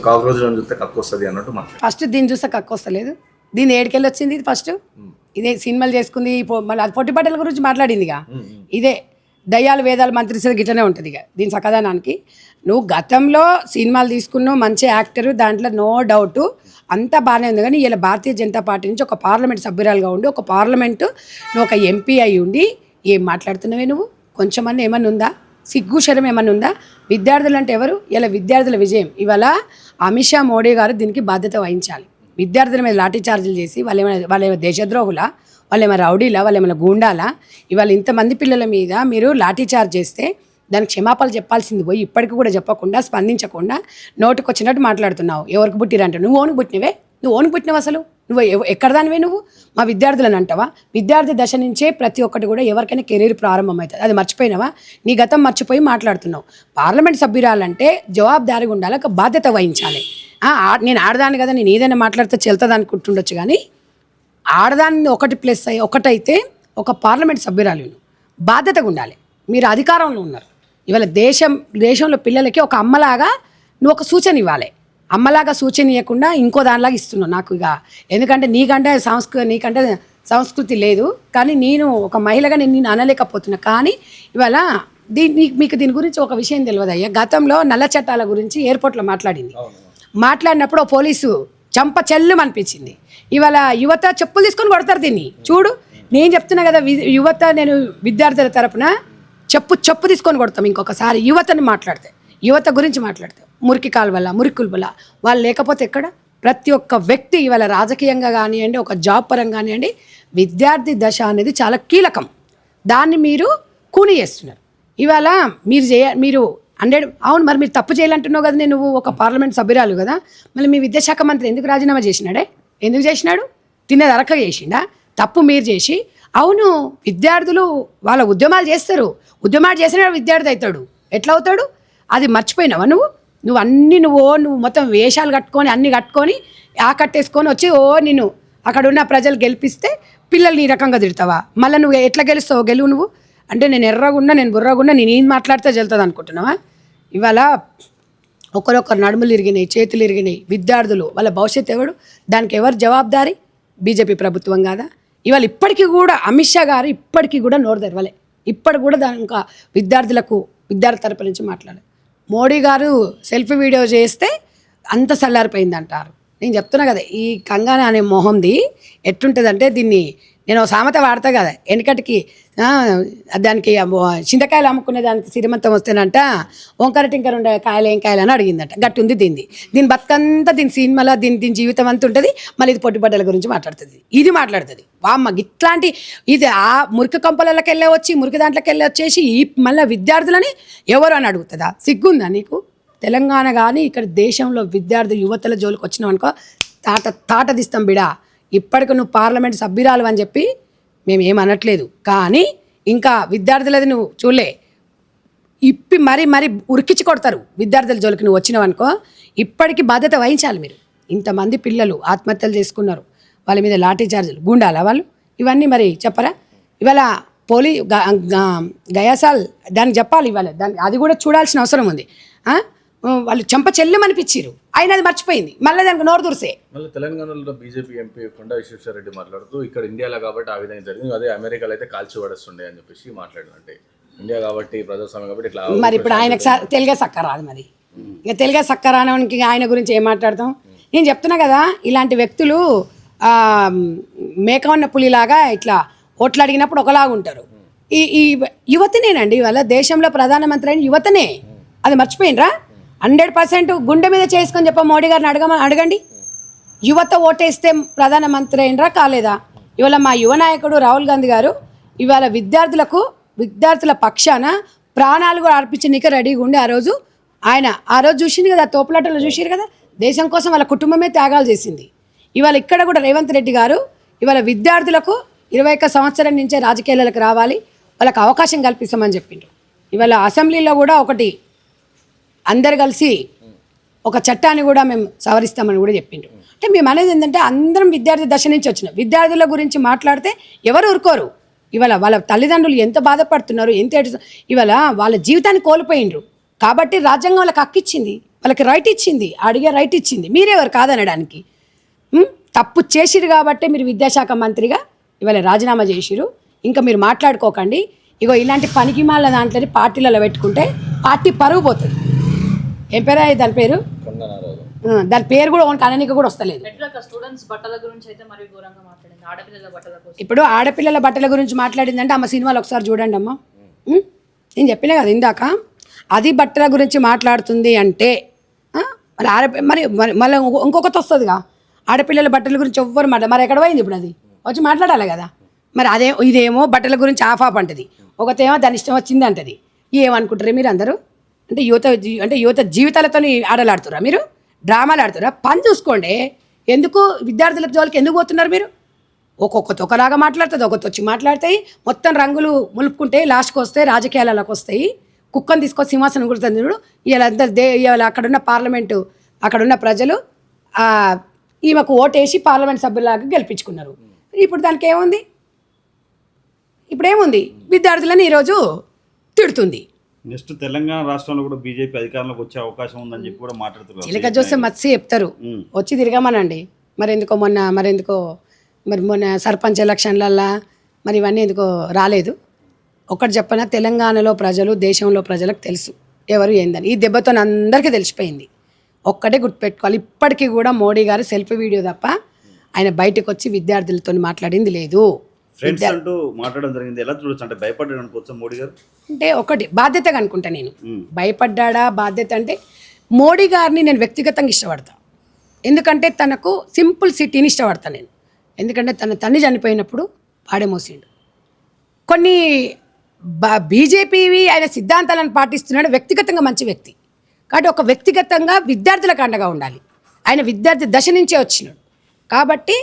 కాక్రోచ్లను చూస్తే కక్కు వస్తుంది అన్నట్టు ఫస్ట్ దీన్ని చూస్తే కక్కు వస్తలేదు. దీన్ని ఏడుకెళ్ళి వచ్చింది ఇది ఫస్ట్. ఇదే సినిమాలు చేసుకుంది, మళ్ళీ అది పొట్టి బట్టల గురించి మాట్లాడిందిగా. ఇదే దయ్యాలు వేదాలు మంత్రిస్తుంది గిట్లనే ఉంటుంది ఇక దీని సకదానానికి. నువ్వు గతంలో సినిమాలు తీసుకున్నావు, మంచి యాక్టరు, దాంట్లో నో డౌట్ అంతా బాగానే ఉంది. కానీ ఇలా భారతీయ జనతా పార్టీ నుంచి ఒక పార్లమెంట్ సభ్యురాలుగా ఉండి, ఒక పార్లమెంటు నువ్వు ఒక ఎంపీ అయి ఉండి ఏం మాట్లాడుతున్నావే నువ్వు? కొంచెమన్నా ఏమన్నా ఉందా? సిగ్గు శరం ఏమన్నా ఉందా? విద్యార్థులు అంటే ఎవరు? ఇలా విద్యార్థుల విజయం. ఇవాళ అమిత్ షా మోడీ గారు దీనికి బాధ్యత వహించాలి. విద్యార్థుల మీద లాఠీ చార్జీలు చేసి వాళ్ళేమైనా దేశద్రోహులా, వాళ్ళేమైనా రౌడీలా, వాళ్ళేమైనా గూండాలా? ఇవాళ ఇంతమంది పిల్లల మీద మీరు లాఠీ చార్జ్ చేస్తే దానికి క్షమాపణలు చెప్పాల్సింది పోయి ఇప్పటికి కూడా చెప్పకుండా, స్పందించకుండా నోటికి వచ్చినట్టు మాట్లాడుతున్నావు. ఎవరికి పుట్టిరంటే నువ్వు ఓనికి పుట్టినవే? నువ్వు ఓనికి పుట్టినవు? అసలు నువ్వు ఎక్కడ దానివే? నువ్వు మా విద్యార్థులను అంటావా? విద్యార్థి దశ నుంచే ప్రతి ఒక్కటి కూడా ఎవరికైనా కెరీర్ ప్రారంభమవుతుంది. అది మర్చిపోయినావా? నీ గతం మర్చిపోయి మాట్లాడుతున్నావు. పార్లమెంట్ సభ్యురాలంటే జవాబుదారీగా ఉండాలి, ఒక బాధ్యత వహించాలి. నేను ఆడదాన్ని కదా, నేను ఏదైనా మాట్లాడితే చెల్తుంది అనుకుంటుండొచ్చు, కానీ ఆడదాన్ని ఒకటైతే ఒక పార్లమెంట్ సభ్యురాలు బాధ్యతగా ఉండాలి. మీరు అధికారంలో ఉన్నారు. ఇవాళ దేశంలో పిల్లలకి ఒక అమ్మలాగా నువ్వు ఒక సూచన ఇవ్వాలి. అమ్మలాగా సూచన ఇవ్వకుండా ఇంకో దానిలాగా ఇస్తున్నావు నాకు. ఇక ఎందుకంటే నీకంటే సంస్కృతి లేదు, కానీ నేను ఒక మహిళగా నేను అనలేకపోతున్నా. కానీ ఇవాళ మీకు దీని గురించి ఒక విషయం తెలియదు అయ్యా. గతంలో నల్ల చట్టాల గురించి ఎయిర్పోర్ట్లో మాట్లాడినప్పుడు పోలీసు చంప చెల్లు అనిపించింది. ఇవాళ యువత చెప్పులు తీసుకొని కొడతారు దీన్ని. చూడు, నేను చెప్తున్నా కదా, యువత, నేను విద్యార్థుల తరపున చెప్పు తీసుకొని కొడతాం. ఇంకొకసారి యువత గురించి మాట్లాడితే మురికి కాలువల, మురికుల వాళ్ళు లేకపోతే ఎక్కడ? ప్రతి ఒక్క వ్యక్తి ఇవాళ రాజకీయంగా కానివ్వండి, ఒక జాబ్ పరంగా కానివ్వండి, విద్యార్థి దశ అనేది చాలా కీలకం. దాన్ని మీరు కూని చేస్తున్నారు. ఇవాళ మీరు 100 అవును, మరి మీరు తప్పు చేయాలంటున్నావు కదా. నువ్వు ఒక పార్లమెంట్ సభ్యురాలు కదా, మళ్ళీ మీ విద్యాశాఖ మంత్రి ఎందుకు రాజీనామా చేసినాడే? ఎందుకు చేసినాడు? తినేది అరక చేసిండా? తప్పు మీరు చేసి, అవును విద్యార్థులు వాళ్ళ ఉద్యమాలు చేస్తారు, ఉద్యమాలు చేసిన విద్యార్థి అవుతాడు. ఎట్లా అవుతాడు? అది మర్చిపోయినావా నువ్వు మొత్తం వేషాలు కట్టుకొని అన్నీ కట్టుకొని ఆకట్టేసుకొని వచ్చి నిన్ను అక్కడ ఉన్న ప్రజలు గెలిపిస్తే పిల్లల్ని ఈ రకంగా తిడతావా? మళ్ళీ నువ్వు ఎట్లా గెలువు నువ్వు? అంటే నేను ఎర్రగున్నా, నేను బుర్రగున్నా, నేను ఏం మాట్లాడితే చెల్తుంది అనుకుంటున్నావా? ఇవాళ ఒకరొకరు నడుములు ఇరిగినాయి, చేతులు ఇరిగినాయి. విద్యార్థులు వాళ్ళ భవిష్యత్తు ఎవడు? దానికి ఎవరు జవాబుదారీ? బీజేపీ ప్రభుత్వం కాదా? ఇవాళ ఇప్పటికీ కూడా అమిత్ షా గారు ఇప్పటికీ కూడా నోరు తెరవలే. ఇప్పటికి కూడా దాని ఇంకా విద్యార్థి తరపు నుంచి మాట్లాడాలి. మోడీ గారు సెల్ఫీ వీడియో చేస్తే అంత చల్లారిపోయింది అంటారు. నేను చెప్తున్నా కదా, ఈ కంగానా అనే మొహంది ఎట్లుంటుందంటే, దీన్ని నేను సామెత వాడతా కదా, వెనకటికి దానికి చింతకాయలు అమ్ముకునే దానికి సిరిమంతం వస్తేనంట వంకర టింకర ఉండే కాయలు ఏం కాయలు అని అడిగిందట. గట్టి ఉంది దీని బతుకంతా, దీని సినిమాలో దీని జీవితం అంతా ఉంటుంది. మళ్ళీ ఇది పొట్టిబడ్డల గురించి మాట్లాడుతుంది. వామ్మ ఇట్లాంటి ఇది ఆ మురికి కంపలకి వచ్చి మురికి దాంట్లోకి వచ్చేసి మళ్ళీ విద్యార్థులని ఎవరు అని అడుగుతుందా? సిగ్గుందా నీకు? తెలంగాణ కానీ ఇక్కడ దేశంలో విద్యార్థి యువతల జోలికి వచ్చినావు అనుకో, తాట తీస్తాం బిడా. ఇప్పటికి నువ్వు పార్లమెంట్ సభ్యురాలు అని చెప్పి మేము ఏమనట్లేదు, కానీ ఇంకా విద్యార్థులది నువ్వు చూడలే, ఇప్పి మరీ ఉరికించి కొడతారు విద్యార్థుల జోలికి నువ్వు వచ్చినావు అనుకో. ఇప్పటికీ బాధ్యత వహించాలి మీరు. ఇంతమంది పిల్లలు ఆత్మహత్యలు చేసుకున్నారు, వాళ్ళ మీద లాఠీ చార్జీలు, గుండాలా వాళ్ళు? ఇవన్నీ మరి చెప్పరా? ఇవాళ గయాసాల్ దానికి చెప్పాలి. ఇవాళ అది కూడా చూడాల్సిన అవసరం ఉంది. వాళ్ళు చంప చెల్లెమనిపించారు, అయినా అది మర్చిపోయింది. మళ్ళీ దానికి నోరు దురిసే. మళ్ళీ తెలంగాణలో బీజేపీ ఎంపీ కొండా విశ్వేశ్వరరెడ్డి మాట్లాడుతూ, ఇక్కడ ఇండియాలో కాబట్టి ఆ విధంగా జరిగింది, అదే అమెరికాలో అయితే కాల్చి పడేస్తుండే అని చెప్పేసి మాట్లాడినంటే, ఇండియా కాబట్టి ప్రజాస్వామ్యం కాబట్టి ఇట్లా. మరి ఇప్పుడు ఆయనకు తెలుగే సక్కరాదు. మరి ఇక తెలుగే సక్కరానికి ఆయన గురించి ఏం మాట్లాడతాం? నేను చెప్తున్నా కదా, ఇలాంటి వ్యక్తులు మేకవన్న పులిలాగా ఇట్లా ఓట్లు అడిగినప్పుడు ఒకలాగా ఉంటారు. ఈ యువతనేనండి ఇవాళ దేశంలో ప్రధానమంత్రి అయిన యువతనే. అది మర్చిపోయినరా? 100% గుండె మీద చేసుకొని చెప్ప మోడీ గారిని అడగండి. యువత ఓటేస్తే ప్రధానమంత్రి అయినరా కాలేదా? ఇవాళ మా యువ నాయకుడు రాహుల్ గాంధీ గారు ఇవాళ విద్యార్థుల పక్షాన ప్రాణాలు కూడా అర్పించడానికి రెడీగా ఉండి ఆ రోజు చూసింది కదా, తోపులాటలో చూసిరు కదా, దేశం కోసం వాళ్ళ కుటుంబమే త్యాగాలు చేసింది. ఇవాళ ఇక్కడ కూడా రేవంత్ రెడ్డి గారు ఇవాళ విద్యార్థులకు 21 సంవత్సరం నుంచే రాజకీయాలకు రావాలి, వాళ్ళకి అవకాశం కల్పిస్తామని చెప్పిండ్రు. ఇవాళ అసెంబ్లీలో కూడా ఒకటి అందరు కలిసి ఒక చట్టాన్ని కూడా మేము సవరిస్తామని కూడా చెప్పిండ్రు. అంటే మేము అనేది ఏంటంటే, అందరం విద్యార్థి దశ నుంచి వచ్చినాం. విద్యార్థుల గురించి మాట్లాడితే ఎవరు ఊరుకోరు. ఇవాళ వాళ్ళ తల్లిదండ్రులు ఎంత బాధపడుతున్నారు, ఇవాళ వాళ్ళ జీవితాన్ని కోల్పోయిండ్రు. కాబట్టి రాజ్యాంగం వాళ్ళకి హక్కు ఇచ్చింది. వాళ్ళకి రైట్ ఇచ్చింది, అడిగే రైట్ ఇచ్చింది. మీరెవరు కాదనడానికి? తప్పు చేసిరు కాబట్టి మీరు విద్యాశాఖ మంత్రిగా ఇవాళ రాజీనామా చేసిరు. ఇంకా మీరు మాట్లాడుకోకండి. ఇగో ఇలాంటి పనికి మాల దాంట్లోని పార్టీలలో పెట్టుకుంటే పార్టీ పరుగు పోతుంది. ఏం పేరు దాని పేరు? దాని పేరు కూడా ఓన్ కననీకి కూడా వస్తలేదు. స్టూడెంట్స్ బట్టల గురించి అయితే మరి ఘోరంగా మాట్లాడింది. ఆడపిల్లల బట్టల కోసం. ఇప్పుడు ఆడపిల్లల బట్టల గురించి మాట్లాడిందంటే అమ్మ సినిమాలు ఒకసారి చూడండి అమ్మ. నేను చెప్పినా కదా ఇందాక, అది బట్టల గురించి మాట్లాడుతుంది అంటే మరి మళ్ళీ ఇంకొకటి వస్తుందిగా, ఆడపిల్లల బట్టల గురించి ఎవ్వరు మరి ఎక్కడ పోయింది ఇప్పుడు? అది వచ్చి మాట్లాడాలి కదా. మరి ఇదేమో బట్టల గురించి ఆఫ్ అంటది, ఒకతేమో దాని ఇష్టం వచ్చింది అంటది. ఏమనుకుంటారు మీరు అందరూ? అంటే యువత జీవితాలతో ఆటలాడుతురా మీరు? డ్రామాలు ఆడుతురా? పని చూసుకోండి. ఎందుకు విద్యార్థుల జోలికి ఎందుకు పోతున్నారు మీరు? ఒక్కొక్కటి ఒకలాగా మాట్లాడుతుంది, ఒకటి వచ్చి మాట్లాడతాయి, మొత్తం రంగులు ములుపుకుంటే లాస్ట్కి వస్తాయి, రాజకీయాలకు వస్తాయి. కుక్కను తీసుకొని సింహాసనం కుడుతుంది చూడు. ఇవాళ అక్కడున్న పార్లమెంటు, అక్కడున్న ప్రజలు ఈమెకు ఓటేసి పార్లమెంట్ సభ్యులాగా గెలిపించుకున్నారు. ఇప్పుడు దానికి ఏముంది? ఇప్పుడేముంది? విద్యార్థులని ఈరోజు తిడుతుంది. నెక్స్ట్ తెలంగాణ రాష్ట్రంలో కూడా బీజేపీ అధికారంలోకి వచ్చే అవకాశం ఉందని చెప్పి కూడా మాట్లాడుతున్నారు. చిలక చూస్తే మత్స్య చెప్తారు, వచ్చి తిరగమనండి. మరి మొన్న సర్పంచ్ ఎలక్షన్లల్లా మరి ఇవన్నీ ఎందుకో రాలేదు. ఒకటి చెప్పనా, తెలంగాణలో ప్రజలు, దేశంలో ప్రజలకు తెలుసు ఎవరు ఏందని. ఈ దెబ్బతో అందరికీ తెలిసిపోయింది. ఒక్కటే గుర్తుపెట్టుకోవాలి, ఇప్పటికీ కూడా మోడీ గారు సెల్ఫీ వీడియో తప్ప ఆయన బయటకు వచ్చి విద్యార్థులతో మాట్లాడింది లేదు. ఫ్రెండ్స్ అంటూ మాట్లాడడం జరిగింది. ఎలా చూడొచ్చు? అంటే భయపడ్డాడు అనుకోవచ్చు మోడీ గారు. అంటే ఒకటి బాధ్యతగా అనుకుంటా నేను. భయపడ్డా బాధ్యత అంటే మోడీ గారిని నేను వ్యక్తిగతంగా ఇష్టపడతా. ఎందుకంటే తనకు సింపుల్ సిటీని ఇష్టపడతాను నేను. ఎందుకంటే తన తండ్రి చనిపోయినప్పుడు పాడేమోసిండు. కొన్ని బీజేపీవి ఆయన సిద్ధాంతాలను పాటిస్తున్నాడు. వ్యక్తిగతంగా మంచి వ్యక్తి కాబట్టి ఒక వ్యక్తిగతంగా విద్యార్థులకు అండగా ఉండాలి. ఆయన విద్యార్థి దశ నుంచే వచ్చినాడు కాబట్టి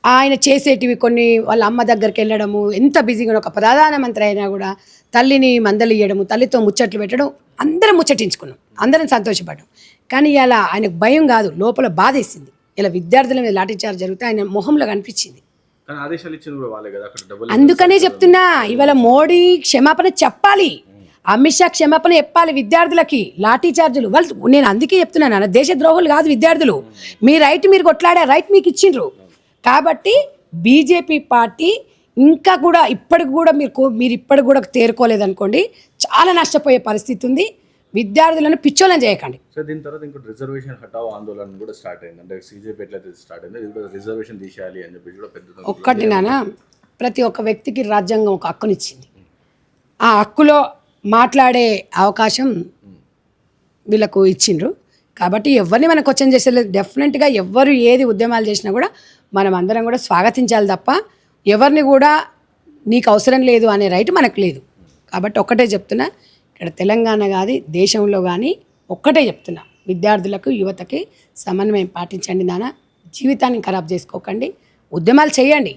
ఆయన చేసేటివి కొన్ని, వాళ్ళ అమ్మ దగ్గరికి వెళ్ళడము, ఎంత బిజీగా ఒక ప్రధానమంత్రి అయినా కూడా తల్లిని మందలియడము, తల్లితో ముచ్చట్లు పెట్టడం, అందరం ముచ్చటించుకున్నాం, అందరం సంతోషపడ్డాం. కానీ ఇలా ఆయనకు భయం కాదు, లోపల బాధేసింది. ఇలా విద్యార్థుల మీద లాఠీచార్జ్ జరిగితే ఆయన మొహంలో కనిపించింది. అందుకనే చెప్తున్నా, ఇవాళ మోడీ క్షమాపణ చెప్పాలి, అమిత్ షా క్షమాపణ చెప్పాలి విద్యార్థులకి. లాఠీచార్జులు వాళ్ళు, నేను అందుకే చెప్తున్నాను, దేశ ద్రోహులు కాదు విద్యార్థులు. మీ రైట్ మీరు కొట్లాడే రైట్ మీకు ఇచ్చిండ్రు. కాబట్టి బీజేపీ పార్టీ ఇంకా కూడా ఇప్పటికి కూడా మీరు ఇప్పటికి కూడా తేరుకోలేదనుకోండి, చాలా నష్టపోయే పరిస్థితి ఉంది. విద్యార్థులను పిచ్చోళ్ళని చేయకండి. సో దీని తర్వాత ఇంకోటి రిజర్వేషన్ హటావ్ ఆందోళన కూడా స్టార్ట్ అయింది. అంటే సీజేపీ ఎట్లయితే స్టార్ట్ అయింది, ఇది కూడా రిజర్వేషన్ తీసేయాలి అని చెప్పి కూడా పెద్ద ఒక్కటి నాన్న, ప్రతి ఒక్క వ్యక్తికి రాజ్యాంగం ఒక హక్కునిచ్చింది. ఆ హక్కులో మాట్లాడే అవకాశం వీళ్ళకు ఇచ్చిండ్రు. కాబట్టి ఎవరిని మనం క్వశ్చన్ చేసేది డెఫినెట్గా. ఎవరు ఏది ఉద్యమాలు చేసినా కూడా మనం అందరం కూడా స్వాగతించాలి తప్ప ఎవరిని కూడా నీకు అవసరం లేదు అనే రైట్ మనకు లేదు. కాబట్టి ఒక్కటే చెప్తున్నా, ఇక్కడ తెలంగాణ కానీ దేశంలో కానీ ఒక్కటే చెప్తున్నా, విద్యార్థులకు యువతకి సమన్వయం పాటించండి నాన్న. జీవితాన్ని ఖరాబ్ చేసుకోకండి. ఉద్యమాలు చేయండి,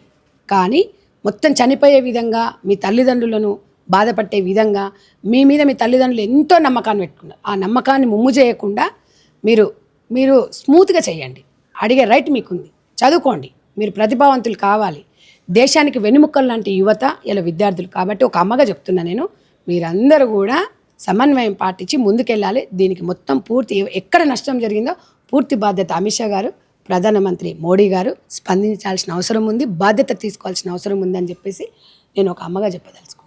కానీ మొత్తం చనిపోయే విధంగా, మీ తల్లిదండ్రులను బాధపట్టే విధంగా మీ మీద మీ తల్లిదండ్రులు ఎంతో నమ్మకాన్ని పెట్టుకున్నారు. ఆ నమ్మకాన్ని ముమ్ము చేయకుండా మీరు స్మూత్గా చేయండి. అడిగే రైట్ మీకుంది. చదువుకోండి. మీరు ప్రతిభావంతులు కావాలి. దేశానికి వెన్నుముక్కలు లాంటి యువత ఇలా విద్యార్థులు. కాబట్టి ఒక అమ్మగా చెప్తున్నా నేను, మీరందరూ కూడా సమన్వయం పాటించి ముందుకెళ్ళాలి. దీనికి మొత్తం పూర్తి ఎక్కడ నష్టం జరిగిందో పూర్తి బాధ్యత అమిత్ షా గారు, ప్రధానమంత్రి మోడీ గారు స్పందించాల్సిన అవసరం ఉంది, బాధ్యత తీసుకోవాల్సిన అవసరం ఉందని చెప్పేసి నేను ఒక అమ్మగా చెప్పదలుచుకున్నాను.